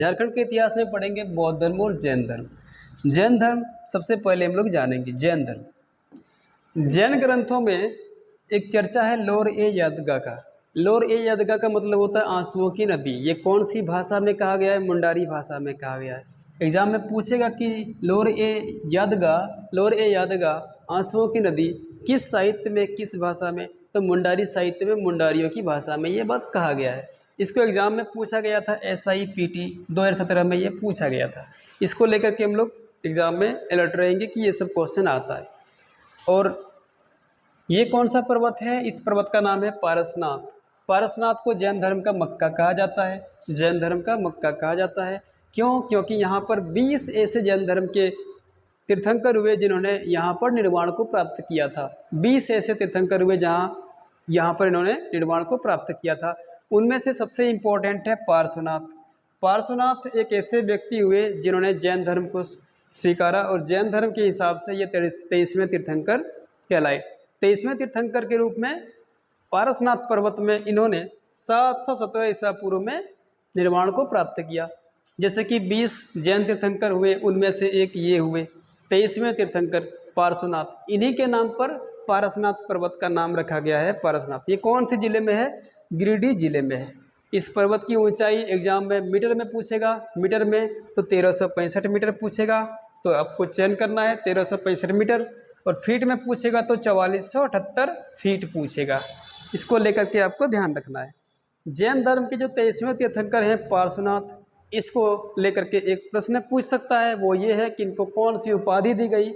झारखंड के इतिहास में पढ़ेंगे बौद्ध धर्म और जैन धर्म। जैन धर्म सबसे पहले हम लोग जानेंगे। जैन धर्म, जैन ग्रंथों में एक चर्चा है लोर ए यादगा का। लोर ए यादगा का मतलब होता है आंसुओं की नदी। ये कौन सी भाषा में कहा गया है? मुंडारी भाषा में कहा गया है। एग्जाम में पूछेगा कि लोर ए यादगा आंसुओं की नदी किस साहित्य में, किस भाषा में? तो मुंडारी साहित्य में, मुंडारियों की भाषा में ये बात कहा गया है। इसको एग्जाम में पूछा गया था, SIPT 2017 में ये पूछा गया था। इसको लेकर के हम लोग एग्जाम में अलर्ट रहेंगे कि ये सब क्वेश्चन आता है। और ये कौन सा पर्वत है? इस पर्वत का नाम है पारसनाथ। पारसनाथ को जैन धर्म का मक्का कहा जाता है। जैन धर्म का मक्का कहा जाता है। क्यों? क्योंकि यहाँ पर 20 ऐसे जैन धर्म के तीर्थंकर हुए जिन्होंने यहाँ पर निर्वाण को प्राप्त किया था। 20 ऐसे तीर्थंकर हुए जहाँ यहाँ पर इन्होंने निर्वाण को प्राप्त किया था। उनमें से सबसे इम्पोर्टेंट है पार्श्वनाथ। पार्श्वनाथ एक ऐसे व्यक्ति हुए जिन्होंने जैन धर्म को स्वीकारा और जैन धर्म के हिसाब से ये 23वें तीर्थंकर कहलाए। 23वें तीर्थंकर के रूप में पारसनाथ पर्वत में इन्होंने 717 ईसा पूर्व में निर्वाण को प्राप्त किया। जैसे कि 20 जैन तीर्थंकर हुए, उनमें से एक ये हुए 23वें तीर्थंकर पार्श्वनाथ। इन्हीं के नाम पर पारसनाथ पर्वत का नाम रखा गया है पारसनाथ। ये कौन से जिले में है? गिरिडीह जिले में है। इस पर्वत की ऊंचाई एग्जाम में मीटर में पूछेगा। मीटर में तो 1365 मीटर पूछेगा, तो आपको चयन करना है 1365 मीटर। और फीट में पूछेगा तो 4478 फीट पूछेगा। इसको लेकर के आपको ध्यान रखना है। जैन धर्म के जो 23वें तीर्थंकर हैं पार्श्वनाथ, इसको लेकर के एक प्रश्न पूछ सकता है। वो ये है कि इनको कौन सी उपाधि दी गई?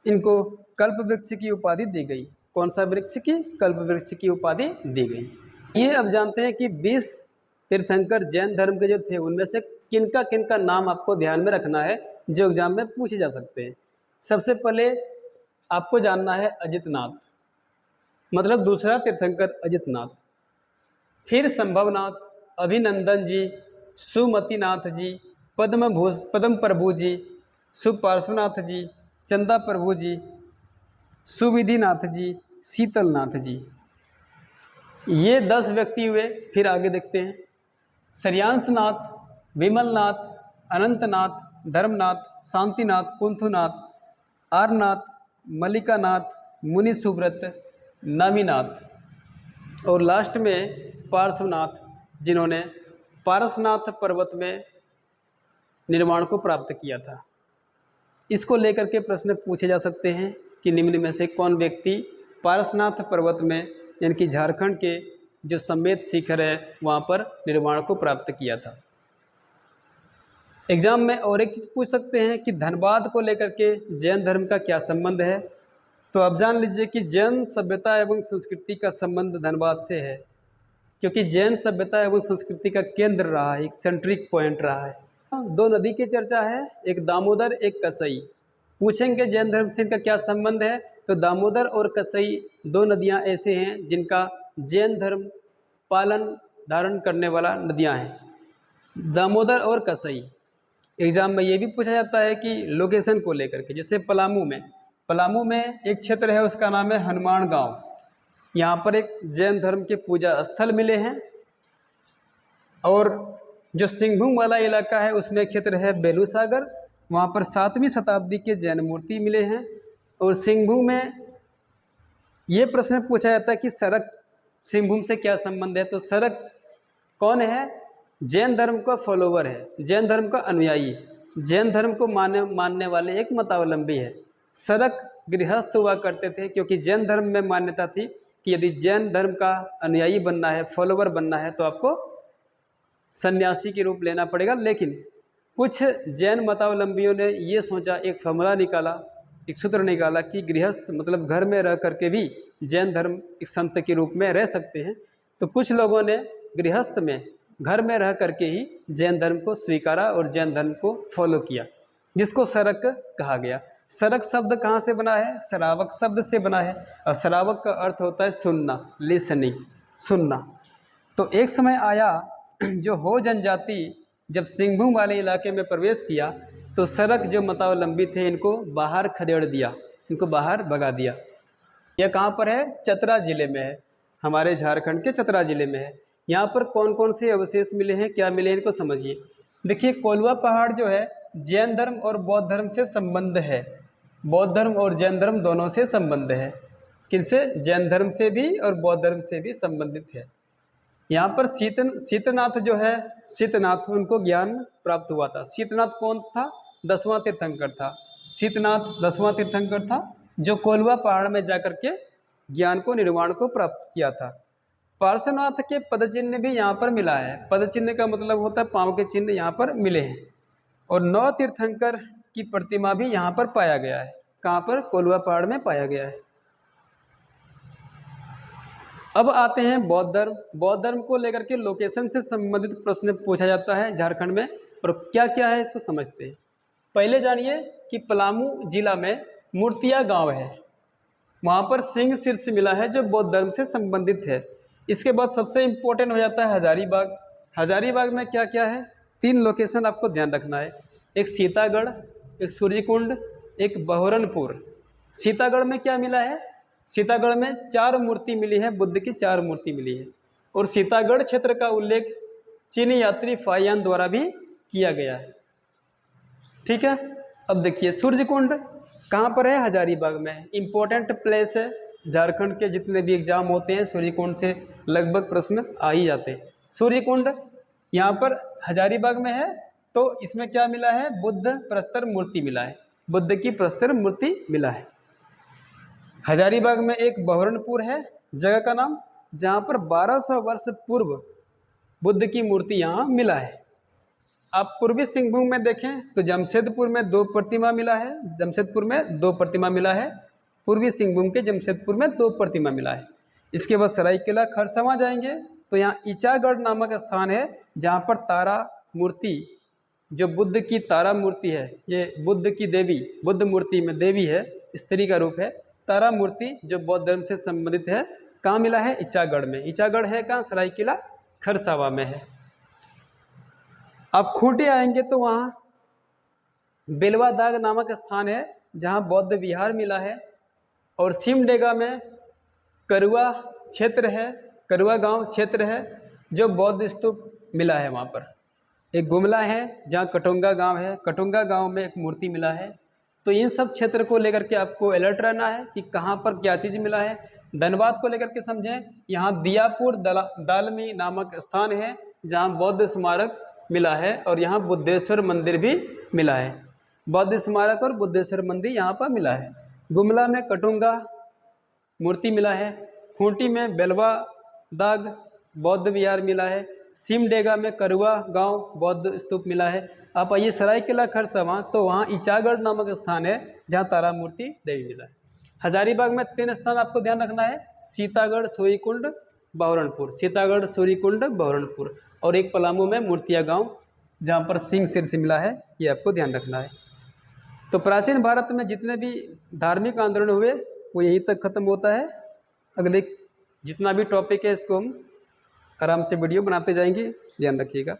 इनको कल्प वृक्ष की उपाधि दी गई। कौन सा वृक्ष की? कल्प वृक्ष की उपाधि दी गई। ये अब जानते हैं कि 20 तीर्थंकर जैन धर्म के जो थे उनमें से किनका किनका नाम आपको ध्यान में रखना है जो एग्जाम में पूछे जा सकते हैं। सबसे पहले आपको जानना है अजितनाथ, मतलब दूसरा तीर्थंकर अजितनाथ। फिर संभवनाथ, अभिनंदन जी, सुमतिनाथ जी, पद्म प्रभु जी, सुपार्श्वनाथ जी, चंदा प्रभु जी, सुविधिनाथ जी, शीतलनाथ जी। ये 10 व्यक्ति हुए। फिर आगे देखते हैं। श्रेयांसनाथ, विमलनाथ, अनंतनाथ, धर्मनाथ, शांतिनाथ, कुंथुनाथ, आरनाथ, मल्लिकानाथ, मुनि सुब्रत, नामीनाथ और लास्ट में पार्श्वनाथ, जिन्होंने पारसनाथ पर्वत में निर्वाण को प्राप्त किया था। इसको लेकर के प्रश्न पूछे जा सकते हैं कि निम्न में से कौन व्यक्ति पारसनाथ पर्वत में, यानी कि झारखंड के जो समेत शिखर है वहाँ पर निर्वाण को प्राप्त किया था। एग्जाम में और एक चीज़ पूछ सकते हैं कि धनबाद को लेकर के जैन धर्म का क्या संबंध है? तो आप जान लीजिए कि जैन सभ्यता एवं संस्कृति का संबंध धनबाद से है, क्योंकि जैन सभ्यता एवं संस्कृति का केंद्र रहा है, एक सेंट्रिक पॉइंट रहा है। 2 नदी की चर्चा है, एक दामोदर, एक कसई। पूछेंगे जैन धर्म से इनका क्या संबंध है? तो दामोदर और कसई 2 नदियां ऐसे हैं जिनका जैन धर्म पालन धारण करने वाला नदियां हैं, दामोदर और कसई। एग्जाम में ये भी पूछा जाता है कि लोकेशन को लेकर के, जैसे पलामू में एक क्षेत्र है उसका नाम है हनुमान गांव। यहाँ पर एक जैन धर्म के पूजा स्थल मिले हैं। और जो सिंहभूम वाला इलाका है उसमें एक क्षेत्र है बेलूसागर, वहाँ पर 7वीं शताब्दी के जैन मूर्ति मिले हैं। और सिंहभूम में ये प्रश्न पूछा जाता है कि सरक सिंहभूम से क्या संबंध है? तो सरक कौन है? जैन धर्म का फॉलोवर है, जैन धर्म का अनुयायी, जैन धर्म को मानने वाले एक मतावलंबी है। सरक गृहस्थ हुआ करते थे, क्योंकि जैन धर्म में मान्यता थी कि यदि जैन धर्म का अनुयायी बनना है, फॉलोवर बनना है, तो आपको सन्यासी के रूप लेना पड़ेगा। लेकिन कुछ जैन मतावलंबियों ने ये सोचा, एक फॉर्मूला निकाला, एक सूत्र निकाला कि गृहस्थ मतलब घर में रह करके भी जैन धर्म एक संत के रूप में रह सकते हैं। तो कुछ लोगों ने गृहस्थ में, घर में रह करके ही जैन धर्म को स्वीकारा और जैन धर्म को फॉलो किया, जिसको सरक कहा गया। सरक शब्द कहाँ से बना है? श्रावक शब्द से बना है। और श्रावक का अर्थ होता है सुनना, लिसनिंग, सुनना। तो एक समय आया जो हो जनजाति जब सिंहभूम वाले इलाके में प्रवेश किया, तो सरक जो मतावलंबी थे इनको बाहर खदेड़ दिया, इनको बाहर भगा दिया। यह कहाँ पर है? चतरा जिले में है, हमारे झारखंड के चतरा जिले में है। यहाँ पर कौन कौन से अवशेष मिले हैं, क्या मिले हैं, इनको समझिए। देखिए कोलवा पहाड़ जो है जैन धर्म और बौद्ध धर्म से संबंध है, बौद्ध धर्म और जैन धर्म दोनों से संबंध है। किनसे? जैन धर्म से भी और बौद्ध धर्म से भी संबंधित है। यहाँ पर शीतनाथ जो है, शीतनाथ उनको ज्ञान प्राप्त हुआ था। शीतनाथ कौन था? 10वां तीर्थंकर था। शीतनाथ 10वां तीर्थंकर था जो कोलवा पहाड़ में जाकर के ज्ञान को, निर्वाण को प्राप्त किया था। पार्श्वनाथ के पदचिन्ह भी यहाँ पर मिला है। पदचिन्ह का मतलब होता है पांव के चिन्ह यहाँ पर मिले हैं। और 9 तीर्थंकर की प्रतिमा भी यहाँ पर पाया गया है। कहाँ पर? कोलवा पहाड़ में पाया गया है। अब आते हैं बौद्ध धर्म। बौद्ध धर्म को लेकर के लोकेशन से संबंधित प्रश्न पूछा जाता है झारखंड में, और क्या क्या है इसको समझते हैं। पहले जानिए कि पलामू जिला में मूर्तिया गांव है, वहाँ पर सिंह शीर्ष मिला है जो बौद्ध धर्म से संबंधित है। इसके बाद सबसे इम्पोर्टेंट हो जाता है हजारीबाग। हजारीबाग में क्या क्या है? 3 लोकेशन आपको ध्यान रखना है, एक सीतागढ़, एक सूर्यकुंड, एक बहरनपुर। सीतागढ़ में क्या मिला है? सीतागढ़ में 4 मूर्ति मिली है, बुद्ध की 4 मूर्ति मिली है। और सीतागढ़ क्षेत्र का उल्लेख चीनी यात्री फाहियान द्वारा भी किया गया है। ठीक है। अब देखिए सूर्यकुंड कहाँ पर है? हजारीबाग में। इम्पोर्टेंट प्लेस है, झारखंड के जितने भी एग्जाम होते हैं सूर्यकुंड से लगभग प्रश्न आ ही जाते हैं। सूर्यकुंड यहाँ पर हजारीबाग में है। तो इसमें क्या मिला है? बुद्ध प्रस्तर मूर्ति मिला है, बुद्ध की प्रस्तर मूर्ति मिला है। हजारीबाग में एक बहरनपुर है जगह का नाम, जहाँ पर 1200 वर्ष पूर्व बुद्ध की मूर्ति यहाँ मिला है। आप पूर्वी सिंहभूम में देखें तो जमशेदपुर में 2 प्रतिमा मिला है, जमशेदपुर में 2 प्रतिमा मिला है। पूर्वी सिंहभूम के जमशेदपुर में 2 प्रतिमा मिला है। इसके बाद सरायकेला खरसावां जाएंगे तो यहाँ ईचागढ़ नामक स्थान है, जहाँ पर तारा मूर्ति, जो बुद्ध की तारा मूर्ति है, ये बुद्ध की देवी, बुद्ध मूर्ति में देवी है, स्त्री का रूप है। तारा मूर्ति जो बौद्ध धर्म से संबंधित है, कहाँ मिला है? ईचागढ़ में। ईचागढ़ है कहाँ? सरायकेला खरसावां में है। आप खूंटी आएंगे तो वहाँ बेलवा दाग नामक स्थान है, जहाँ बौद्ध विहार मिला है। और सिमडेगा में करुआ क्षेत्र है, करुआ गांव क्षेत्र है, जो बौद्ध स्तूप मिला है वहाँ पर। एक गुमला है जहाँ कटोंगा गांव है, कटोंगा गांव में एक मूर्ति मिला है। तो इन सब क्षेत्र को लेकर के आपको अलर्ट रहना है कि कहाँ पर क्या चीज़ मिला है। धनबाद को लेकर के समझें, यहाँ दियापुर दालमी नामक स्थान है, जहाँ बौद्ध स्मारक मिला है। और यहाँ बुद्धेश्वर मंदिर भी मिला है। बौद्ध स्मारक और बुद्धेश्वर मंदिर यहाँ पर मिला है। गुमला में कटोंगा मूर्ति मिला है। खूंटी में बेलवा दाग बौद्ध विहार मिला है। सिमडेगा में करुआ गांव बौद्ध स्तूप मिला है। आप आइए सरायकेला खरसावां, तो वहाँ ईचागढ़ नामक स्थान है, जहाँ तारा मूर्ति देवी मिला है। हजारीबाग में 3 स्थान आपको ध्यान रखना है, सीतागढ़, सूर्यकुंड, बहरनपुर। सीतागढ़, सूर्यकुंड, बहरनपुर। और एक पलामू में मूर्तिया गांव, जहाँ पर सिंह शीर्ष मिला है, ये आपको ध्यान रखना है। तो प्राचीन भारत में जितने भी धार्मिक आंदोलन हुए वो यहीं तक खत्म होता है। अगले जितना भी टॉपिक है इसको हम आराम से वीडियो बनाते जाएंगे, ध्यान रखिएगा।